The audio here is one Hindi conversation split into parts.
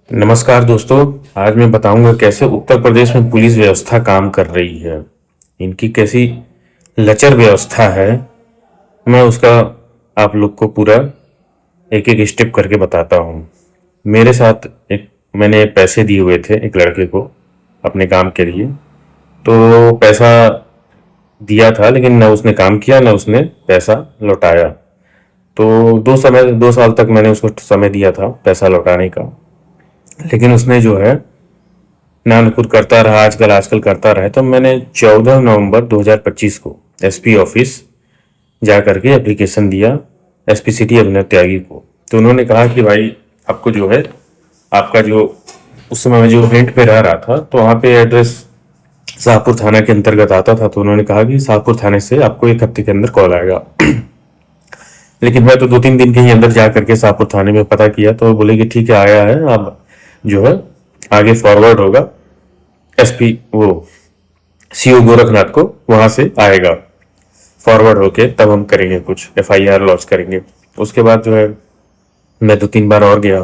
नमस्कार दोस्तों। आज मैं बताऊंगा कैसे उत्तर प्रदेश में पुलिस व्यवस्था काम कर रही है। इनकी कैसी लचर व्यवस्था है, मैं उसका आप लोग को पूरा एक एक स्टेप करके बताता हूँ। मेरे साथ मैंने पैसे दिए हुए थे एक लड़के को अपने काम के लिए। तो पैसा दिया था, लेकिन न उसने काम किया न उसने पैसा लौटाया। तो 2 साल तक मैंने उसको समय दिया था पैसा लौटाने का, लेकिन उसने जो है नानपुर करता रहा, आजकल आजकल करता रहा। तो मैंने 14 नवंबर 2025 को एसपी ऑफिस जा करके एप्लीकेशन दिया, एसपी सिटी अभिनव त्यागी को। तो उन्होंने कहा कि भाई आपको जो है, आपका जो उस समय मैं जो रेंट पे रह रहा था तो वहाँ पे एड्रेस शाहपुर थाना के अंतर्गत आता था। तो उन्होंने कहा कि शाहपुर थाने से आपको 1 हफ्ते के अंदर कॉल आएगा। लेकिन मैं तो 2-3 दिन के ही अंदर जा करके शाहपुर थाने में पता किया, तो बोले कि ठीक है आया है, अब जो है आगे फॉरवर्ड होगा एसपी वो सीओ गोरखनाथ को, वहां से आएगा फॉरवर्ड होके, तब हम करेंगे कुछ एफआईआर लॉन्च करेंगे। उसके बाद जो है मैं 2-3 बार और गया,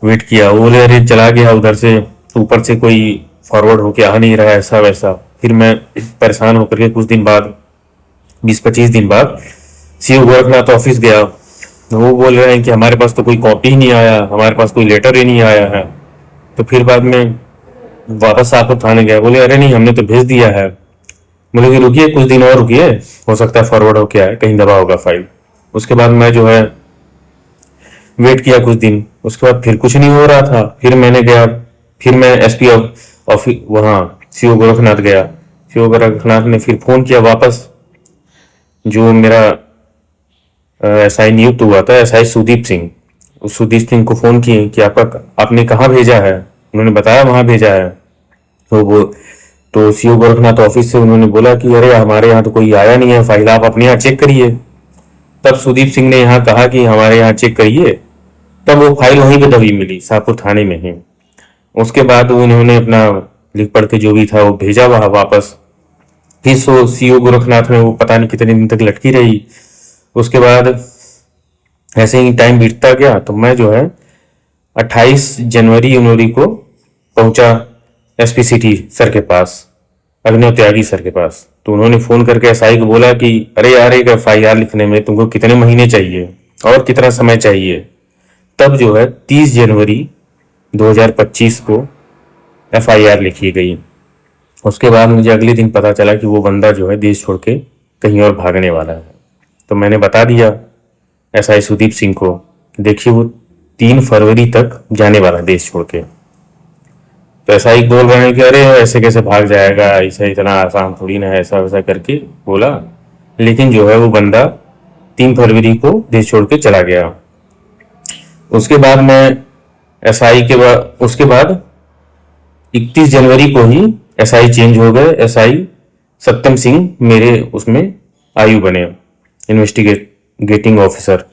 वेट किया। वो बोले अरे चला गया उधर से, ऊपर से कोई फॉरवर्ड होके आ नहीं रहा, ऐसा वैसा। फिर मैं परेशान होकर के कुछ दिन बाद, 20-25 दिन बाद सीओ गोरखनाथ ऑफिस गया। वो बोल रहे हैं कि हमारे पास तो कोई कॉपी ही नहीं आया, हमारे पास कोई लेटर ही नहीं आया है। तो फिर बाद में वापस आप थाने गया, बोले अरे नहीं हमने तो भेज दिया है। बोले कि रुकिए कुछ दिन और रुकिए, हो सकता है फॉरवर्ड होके आए, कहीं दबा होगा फाइल। उसके बाद मैं जो है वेट किया कुछ दिन, उसके बाद फिर कुछ नहीं हो रहा था। फिर मैंने गया, फिर मैं एसपी ऑफिस वहाँ सीओ गोरखनाथ गया। सीओ गोरखनाथ ने फिर फोन किया वापस, जो मेरा एसआई नियुक्त हुआ था, एसआई सुदीप सिंह। उस सुदीप सिंह को फोन किए कि आपने कहाँ भेजा है। उन्होंने बताया वहां भेजा है। तो सीओ गोरखनाथ ऑफिस से उन्होंने बोला कि अरे हमारे यहाँ तो कोई आया नहीं है, फाइल आप अपने यहाँ चेक करिए। तब सुदीप सिंह ने यहाँ कहा कि हमारे यहाँ चेक करिए, तब वो फाइल वहीं पे दबी मिली शाहपुर थाने में ही। उसके बाद उन्होंने अपना लिख पढ़ के जो भी था वो भेजा वहां वापस। फिर सीओ गोरखनाथ में वो पता नहीं कितने दिन तक लटकी रही। उसके बाद ऐसे ही टाइम बीतता गया, तो मैं जो है 28 जनवरी जनवरी को पहुंचा एसपी सिटी सर के पास, अभिनव त्यागी सर के पास। तो उन्होंने फोन करके एसआई को बोला कि अरे यार एक एफआईआर लिखने में तुमको कितने महीने चाहिए और कितना समय चाहिए। तब जो है 30 जनवरी 2025 को एफआईआर लिखी गई। उसके बाद मुझे अगले दिन पता चला कि वो बंदा जो है देश छोड़ के कहीं और भागने वाला है। तो मैंने बता दिया एसआई सुदीप सिंह को, देखिए वो 3 फरवरी तक जाने वाला देश छोड़ के। तो एसआई बोल रहे हैं कि अरे ऐसे कैसे भाग जाएगा, ऐसा इतना आसान थोड़ी ना है, ऐसा वैसा करके बोला। लेकिन जो है वो बंदा 3 फरवरी को देश छोड़ के चला गया। उसके बाद मैं एसआई के बाद, उसके बाद 31 जनवरी को ही एसआई चेंज हो गए। एसआई सत्यम सिंह मेरे उसमें आयु बने, इन्वेस्टिगेटिंग ऑफिसर।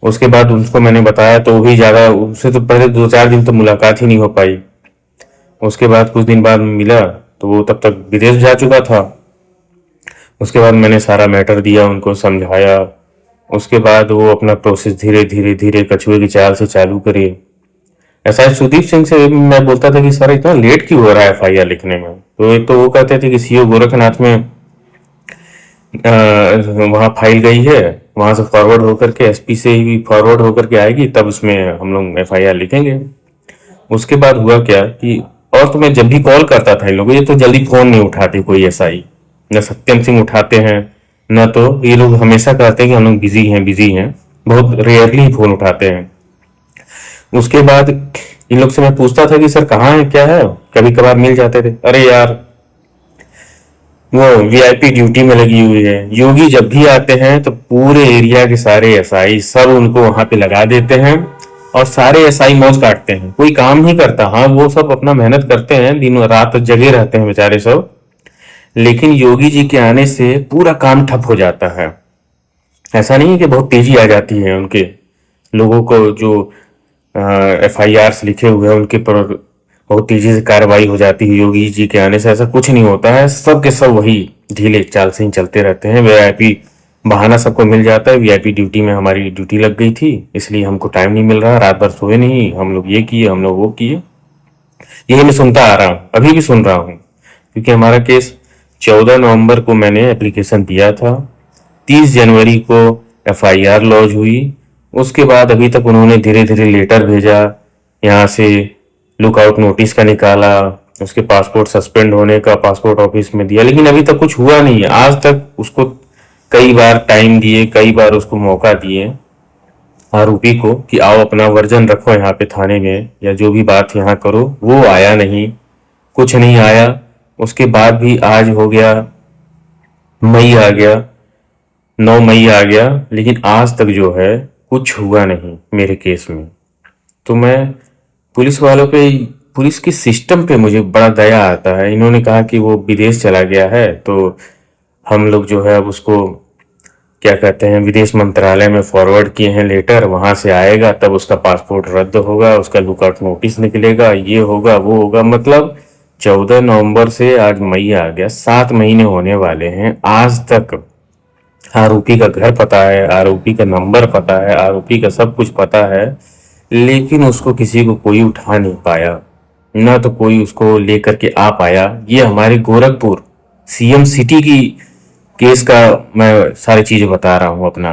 उसके बाद उनको मैंने बताया तो वो भी ज़्यादा, उससे तो पहले 2-4 दिन तो मुलाकात ही नहीं हो पाई। उसके बाद कुछ दिन बाद मिला तो वो तब तक विदेश जा चुका था। उसके बाद मैंने सारा मैटर दिया, उनको समझाया। उसके बाद वो अपना प्रोसेस धीरे धीरे धीरे कछुए की चाल से चालू करे। ऐसा सुदीप सिंह से मैं बोलता था कि सर इतना लेट क्यों हो रहा है एफआईआर लिखने में। तो एक तो वो कहते थे कि सीओ गोरखनाथ में वहाँ फाइल गई है, वहां से फॉरवर्ड होकर के एसपी से ही फॉरवर्ड होकर के आएगी, तब उसमें हम लोग एफआईआर लिखेंगे। उसके बाद हुआ क्या कि, और तो मैं जब भी कॉल करता था इन लोगों, ये तो जल्दी फोन नहीं उठाते कोई एसआई, न सत्यम सिंह उठाते हैं, न तो ये लोग हमेशा कहते हैं कि हम लोग बिजी हैं बिजी हैं, बहुत रेयरली फोन उठाते हैं। उसके बाद इन लोग से मैं पूछता था कि सर कहाँ है क्या है, कभी कभार मिल जाते थे। अरे यार वो वीआईपी ड्यूटी में लगी हुई है, योगी जब भी आते हैं तो पूरे एरिया के सारे एसआई सब उनको वहां पे लगा देते हैं और सारे एसआई मौज काटते हैं, कोई काम नहीं करता। हाँ वो सब अपना मेहनत करते हैं, दिन रात जगे रहते हैं बेचारे सब, लेकिन योगी जी के आने से पूरा काम ठप हो जाता है। ऐसा नहीं है कि बहुत तेजी आ जाती है उनके लोगों को, जो एफआईआर लिखे हुए हैं उनके पर बहुत तेजी से कार्रवाई हो जाती है योगी जी के आने से। ऐसा कुछ नहीं होता है, सब के सब वही ढीले चाल से ही चलते रहते हैं। वीआईपी बहाना सबको मिल जाता है, वीआईपी ड्यूटी में हमारी ड्यूटी लग गई थी इसलिए हमको टाइम नहीं मिल रहा, रात भर सोए नहीं, हम लोग ये किए हम लोग वो किए। यही मैं सुनता आ रहा हूँ, अभी भी सुन रहा हूँ, क्योंकि हमारा केस 14 नवंबर को मैंने एप्लीकेशन दिया था, 30 जनवरी को एफआईआर लॉन्च हुई। उसके बाद अभी तक उन्होंने धीरे धीरे लेटर भेजा, यहाँ से लुकआउट नोटिस का निकाला, उसके पासपोर्ट सस्पेंड होने का पासपोर्ट ऑफिस में दिया, लेकिन अभी तक कुछ हुआ नहीं है। आज तक उसको कई बार टाइम दिए, कई बार उसको मौका दिए आरोपी को कि आओ अपना वर्जन रखो यहाँ पे थाने में, या जो भी बात यहाँ करो, वो आया नहीं, कुछ नहीं आया। उसके बाद भी आज हो गया, मई आ गया, 9 मई आ गया, लेकिन आज तक जो है कुछ हुआ नहीं मेरे केस में। तो मैं पुलिस वालों पे, पुलिस की सिस्टम पे मुझे बड़ा दया आता है। इन्होंने कहा कि वो विदेश चला गया है, तो हम लोग जो है अब उसको क्या कहते हैं, विदेश मंत्रालय में फॉरवर्ड किए हैं लेटर, वहां से आएगा तब उसका पासपोर्ट रद्द होगा, उसका लुकआउट नोटिस निकलेगा, ये होगा वो होगा। मतलब 14 नवंबर से आज मई आ गया, 7 महीने होने वाले हैं। आज तक आरोपी का घर पता है, आरोपी का नंबर पता है, आरोपी का सब कुछ पता है, लेकिन उसको किसी को कोई उठा नहीं पाया, ना तो कोई उसको लेकर के आ पाया। ये हमारे गोरखपुर सीएम सिटी की केस का मैं सारी चीजें बता रहा हूं अपना,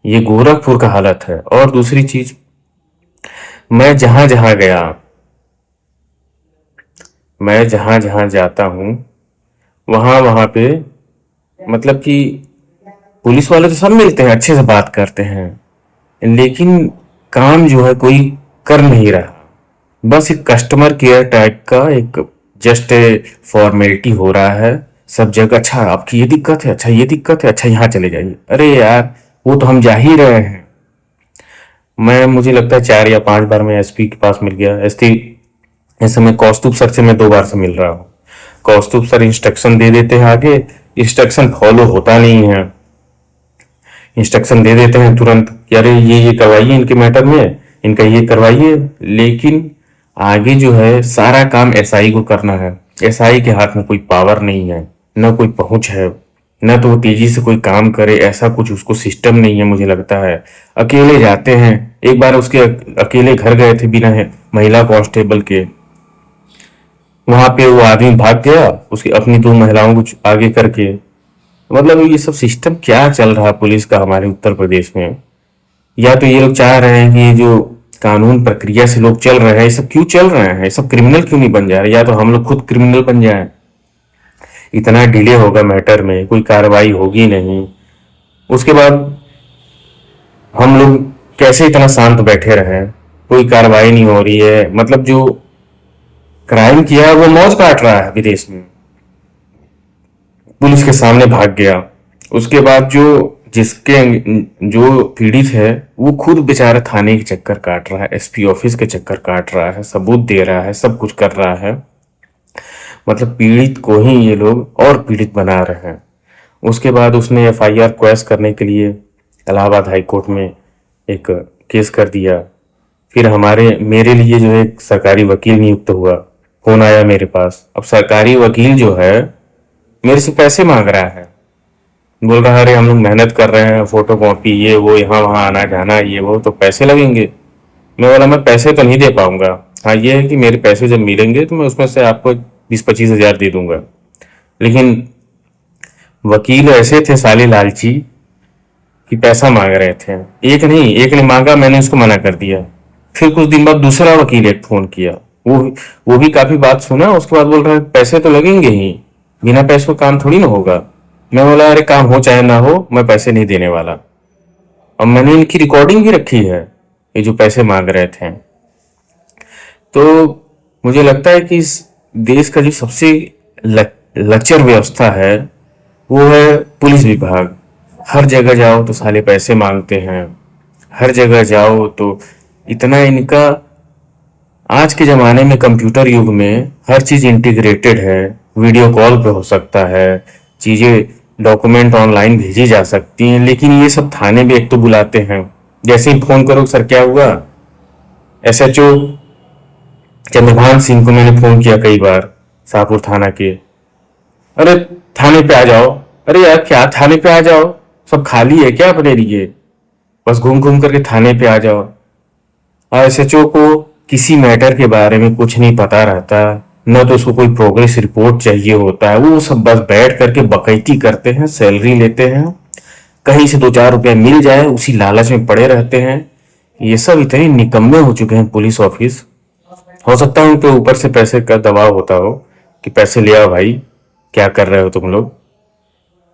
ये गोरखपुर का हालत है। और दूसरी चीज, मैं जहां जहां गया, मैं जहां जहां जाता हूं, वहां वहां पे मतलब कि पुलिस वाले तो सब मिलते हैं, अच्छे से बात करते हैं, लेकिन काम जो है कोई कर नहीं रहा। बस एक कस्टमर केयर टाइप का एक जस्ट फॉर्मेलिटी हो रहा है सब जगह। अच्छा आपकी ये दिक्कत है, अच्छा ये दिक्कत है, अच्छा यहाँ चले जाइए। अरे यार वो तो हम जा ही रहे हैं। मैं, मुझे लगता है 4 या 5 बार मैं एसपी के पास मिल गया। एसपी इस समय कौस्तुभ सर से मैं 2 बार से मिल रहा हूँ। कौस्तुभ सर इंस्ट्रक्शन दे देते हैं, आगे इंस्ट्रक्शन फॉलो होता नहीं है। इंस्ट्रक्शन दे देते हैं तुरंत कि अरे ये करवाइए इनके मैटर में, इनका ये करवाइए, लेकिन आगे जो है सारा काम एसआई को करना है। एसआई के हाथ में कोई पावर नहीं है, ना कोई पहुंच है, ना तो वो तेजी से कोई काम करे, ऐसा कुछ उसको सिस्टम नहीं है। मुझे लगता है अकेले जाते हैं। एक बार उसके अकेले घर गए थे बिना महिला कांस्टेबल के, वहां पे वो आदमी भाग गया, उसकी अपनी 2 महिलाओं को आगे करके। मतलब ये सब सिस्टम क्या चल रहा है पुलिस का हमारे उत्तर प्रदेश में? या तो ये लोग चाह रहे हैं कि ये जो कानून प्रक्रिया से लोग चल रहे हैं, ये सब क्यों चल रहे हैं, ये सब क्रिमिनल क्यों नहीं बन जा रहे? या तो हम लोग खुद क्रिमिनल बन जाएं। इतना डिले होगा मैटर में, कोई कार्रवाई होगी नहीं, उसके बाद हम लोग कैसे इतना शांत बैठे रहे? कोई कार्रवाई नहीं हो रही है, मतलब जो क्राइम किया है वो मौज काट रहा है विदेश में, पुलिस के सामने भाग गया। उसके बाद जो जिसके जो पीड़ित है वो खुद बेचारा थाने के चक्कर काट रहा है, एसपी ऑफिस के चक्कर काट रहा है, सबूत दे रहा है, सब कुछ कर रहा है। मतलब पीड़ित को ही ये लोग और पीड़ित बना रहे हैं। उसके बाद उसने एफआईआर क्वेश करने के लिए इलाहाबाद हाई कोर्ट में एक केस कर दिया। फिर मेरे लिए जो है एक सरकारी वकील नियुक्त हुआ, फोन आया मेरे पास। अब सरकारी वकील जो है मेरे से पैसे मांग रहा है, बोल रहा है अरे हम लोग मेहनत कर रहे हैं, फोटो कॉपी ये वो, यहाँ वहाँ आना जाना ये वो, तो पैसे लगेंगे। मैं बोला मैं पैसे तो नहीं दे पाऊंगा, हाँ ये है कि मेरे पैसे जब मिलेंगे तो मैं उसमें से आपको 20-25 हज़ार दे दूंगा। लेकिन वकील ऐसे थे साले लालची कि पैसा मांग रहे थे। एक नहीं, एक ने मांगा, मैंने उसको मना कर दिया। फिर कुछ दिन बाद दूसरा वकील एक फोन किया, वो भी काफी बात सुना, उसके बाद बोल रहा है पैसे तो लगेंगे ही, बिना पैसों काम थोड़ी ना होगा। मैं बोला अरे काम हो चाहे ना हो, मैं पैसे नहीं देने वाला। और मैंने इनकी रिकॉर्डिंग भी रखी है, ये जो पैसे मांग रहे थे। तो मुझे लगता है कि इस देश का जो सबसे लचर व्यवस्था है वो है पुलिस विभाग। हर जगह जाओ तो साले पैसे मांगते हैं, हर जगह जाओ तो इतना इनका। आज के ज़माने में कंप्यूटर युग में हर चीज़ इंटीग्रेटेड है, वीडियो कॉल पे हो सकता है, चीज़ें डॉक्यूमेंट ऑनलाइन भेजी जा सकती हैं, लेकिन ये सब थाने में एक तो बुलाते हैं, जैसे ही फोन करो सर क्या हुआ। एसएचओ चंद्रभान सिंह को मैंने फोन किया कई बार, शाहपुर थाना के, अरे थाने पे आ जाओ। अरे यार क्या थाने पे आ जाओ, सब खाली है क्या अपने लिए? बस घूम घूम करके थाने पे आ जाओ। और एसएचओ को किसी मैटर के बारे में कुछ नहीं पता रहता, न तो उसको कोई प्रोग्रेस रिपोर्ट चाहिए होता है, वो सब बस बैठ करके बकैती करते हैं, सैलरी लेते हैं, कहीं से 2-4 रुपया मिल जाए उसी लालच में पड़े रहते हैं। ये सब इतने निकम्मे हो चुके हैं पुलिस ऑफिस। हो सकता है उन पे ऊपर से पैसे का दबाव होता हो कि पैसे ले आओ भाई, क्या कर रहे हो तुम लोग।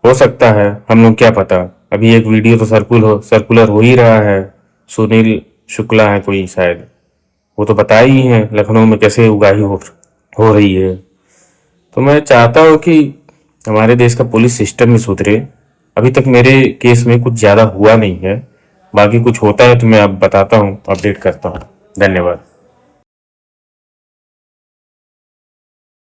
हो सकता है, हम लोग क्या पता। अभी एक वीडियो तो सर्कुलर हो ही रहा है, सुनील शुक्ला है कोई शायद, वो तो बता ही है लखनऊ में कैसे उगाही हो रही है। तो मैं चाहता हूँ कि हमारे देश का पुलिस सिस्टम भी सुधरे। अभी तक मेरे केस में कुछ ज़्यादा हुआ नहीं है, बाकी कुछ होता है तो मैं अब बताता हूँ, अपडेट करता हूँ। धन्यवाद।